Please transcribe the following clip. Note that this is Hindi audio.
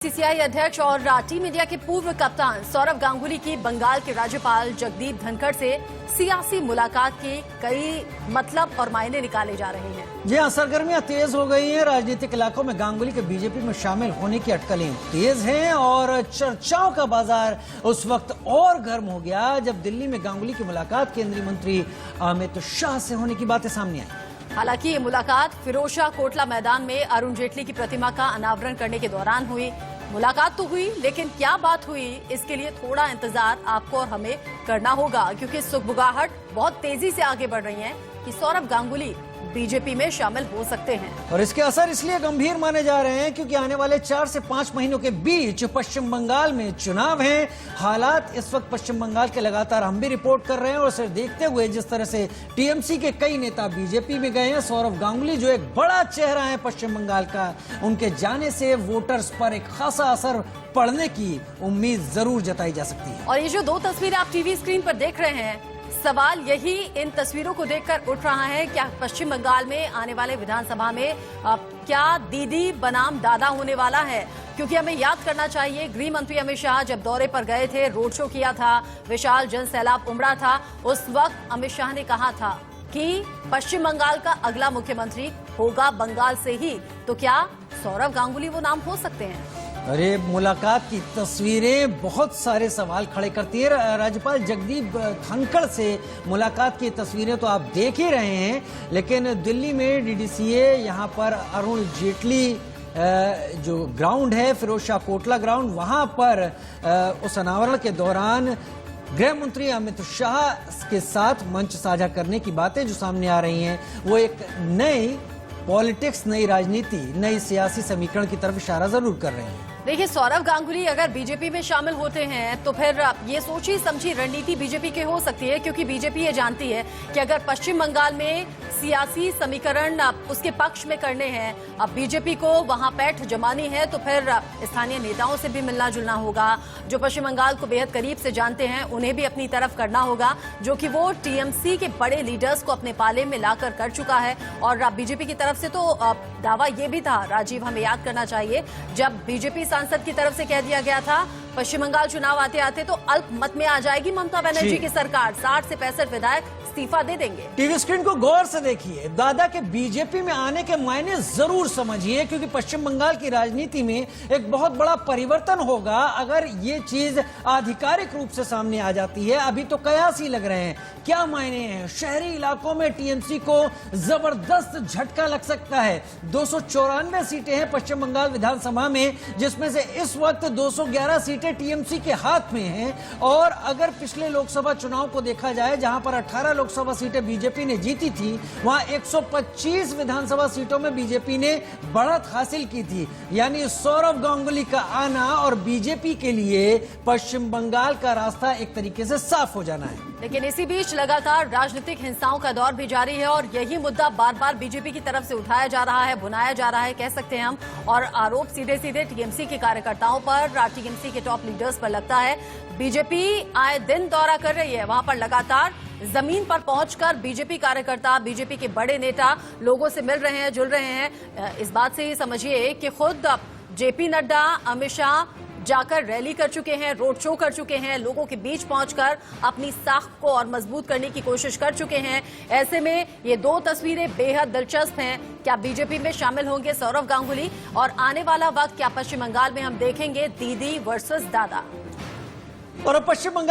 सीसीआई अध्यक्ष और टीम इंडिया के पूर्व कप्तान सौरव गांगुली की बंगाल के राज्यपाल जगदीप धनखड़ से सियासी मुलाकात के कई मतलब और मायने निकाले जा रहे हैं। जी हाँ, सरगर्मियां तेज हो गई हैं। राजनीतिक इलाकों में गांगुली के बीजेपी में शामिल होने की अटकलें तेज हैं और चर्चाओं का बाजार उस वक्त और गर्म हो गया जब दिल्ली में गांगुली की मुलाकात केंद्रीय मंत्री अमित शाह से होने की बातें सामने आई। हालांकि ये मुलाकात फिरोजशाह कोटला मैदान में अरुण जेटली की प्रतिमा का अनावरण करने के दौरान हुई। मुलाकात तो हुई, लेकिन क्या बात हुई इसके लिए थोड़ा इंतजार आपको और हमें करना होगा, क्योंकि सुगबुगाहट बहुत तेजी से आगे बढ़ रही है कि सौरव गांगुली बीजेपी में शामिल हो सकते हैं। और इसके असर इसलिए गंभीर माने जा रहे हैं क्योंकि आने वाले 4 से 5 महीनों के बीच पश्चिम बंगाल में चुनाव हैं। हालात इस वक्त पश्चिम बंगाल के लगातार हम भी रिपोर्ट कर रहे हैं और उसे देखते हुए जिस तरह से टीएमसी के कई नेता बीजेपी में गए हैं, सौरव गांगुली जो एक बड़ा चेहरा है पश्चिम बंगाल का, उनके जाने से वोटर्स पर एक खासा असर पड़ने की उम्मीद जरूर जताई जा सकती है। और ये जो 2 तस्वीरें आप टीवी स्क्रीन पर देख रहे हैं, सवाल यही इन तस्वीरों को देखकर उठ रहा है, क्या पश्चिम बंगाल में आने वाले विधानसभा में क्या दीदी बनाम दादा होने वाला है? क्योंकि हमें याद करना चाहिए, गृह मंत्री अमित शाह जब दौरे पर गए थे, रोड शो किया था, विशाल जन सैलाब उमड़ा था, उस वक्त अमित शाह ने कहा था कि पश्चिम बंगाल का अगला मुख्यमंत्री होगा बंगाल से ही। तो क्या सौरव गांगुली वो नाम हो सकते हैं? अरे, मुलाकात की तस्वीरें बहुत सारे सवाल खड़े करती है। राज्यपाल जगदीप धनखड़ से मुलाकात की तस्वीरें तो आप देख ही रहे हैं, लेकिन दिल्ली में डीडीसीए यहाँ पर अरुण जेटली जो ग्राउंड है, फिरोजशाह कोटला ग्राउंड, वहां पर उस अनावरण के दौरान गृह मंत्री अमित शाह के साथ मंच साझा करने की बातें जो सामने आ रही हैं, वो एक नई पॉलिटिक्स, नई राजनीति, नई सियासी समीकरण की तरफ इशारा जरूर कर रहे हैं। देखिए, सौरव गांगुली अगर बीजेपी में शामिल होते हैं तो फिर ये सोची समझी रणनीति बीजेपी की हो सकती है, क्योंकि बीजेपी ये जानती है कि अगर पश्चिम बंगाल में सियासी समीकरण उसके पक्ष में करने हैं, अब बीजेपी को वहां पैठ जमानी है, तो फिर स्थानीय नेताओं से भी मिलना जुलना होगा, जो पश्चिम बंगाल को बेहद करीब से जानते हैं उन्हें भी अपनी तरफ करना होगा, जो कि वो टीएमसी के बड़े लीडर्स को अपने पाले में लाकर कर चुका है। और बीजेपी की तरफ से तो दावा ये भी था, राजीव, हमें याद करना चाहिए, जब बीजेपी सांसद की तरफ से कह दिया गया था पश्चिम बंगाल चुनाव आते आते तो अल्प मत में आ जाएगी ममता बनर्जी की सरकार, 60 से 65 विधायक इस्तीफा दे देंगे। टीवी स्क्रीन को गौर से देखिए, दादा के बीजेपी में आने के मायने जरूर समझिए, क्योंकि पश्चिम बंगाल की राजनीति में एक बहुत बड़ा परिवर्तन होगा अगर ये चीज आधिकारिक रूप से सामने आ जाती है। अभी तो कयास ही लग रहे हैं। क्या मायने हैं? शहरी इलाकों में टीएमसी को जबरदस्त झटका लग सकता है। 294 सीटें हैं पश्चिम बंगाल विधानसभा में, जिसमें से इस वक्त 211 सीटें टीएमसी के हाथ में हैं। और अगर पिछले लोकसभा चुनाव को देखा जाए, जहां पर 18 लोकसभा सीटें बीजेपी ने जीती थी, वहां 125 विधानसभा सीटों में बीजेपी ने बढ़त हासिल की थी। यानी सौरव गांगुली का आना और बीजेपी के लिए पश्चिम बंगाल का रास्ता एक तरीके से साफ हो जाना है। लेकिन इसी बीच लगातार राजनीतिक हिंसाओं का दौर भी जारी है और यही मुद्दा बार बार बीजेपी की तरफ से उठाया जा रहा है, भुनाया जा रहा है, कह सकते हैं हम। और आरोप सीधे सीधे टीएमसी के कार्यकर्ताओं पर, टीएमसी के टॉप लीडर्स पर लगता है। बीजेपी आए दिन दौरा कर रही है, वहां पर लगातार जमीन पर पहुंचकर बीजेपी कार्यकर्ता, बीजेपी के बड़े नेता लोगों से मिल रहे हैं, जुल रहे हैं। इस बात से ही समझिए कि खुद जेपी नड्डा, अमित शाह जाकर रैली कर चुके हैं, रोड शो कर चुके हैं, लोगों के बीच पहुंचकर अपनी साख को और मजबूत करने की कोशिश कर चुके हैं। ऐसे में ये 2 तस्वीरें बेहद दिलचस्प हैं। क्या बीजेपी में शामिल होंगे सौरव गांगुली? और आने वाला वक्त क्या पश्चिम बंगाल में हम देखेंगे दीदी वर्सेस दादा? और पश्चिम बंगाल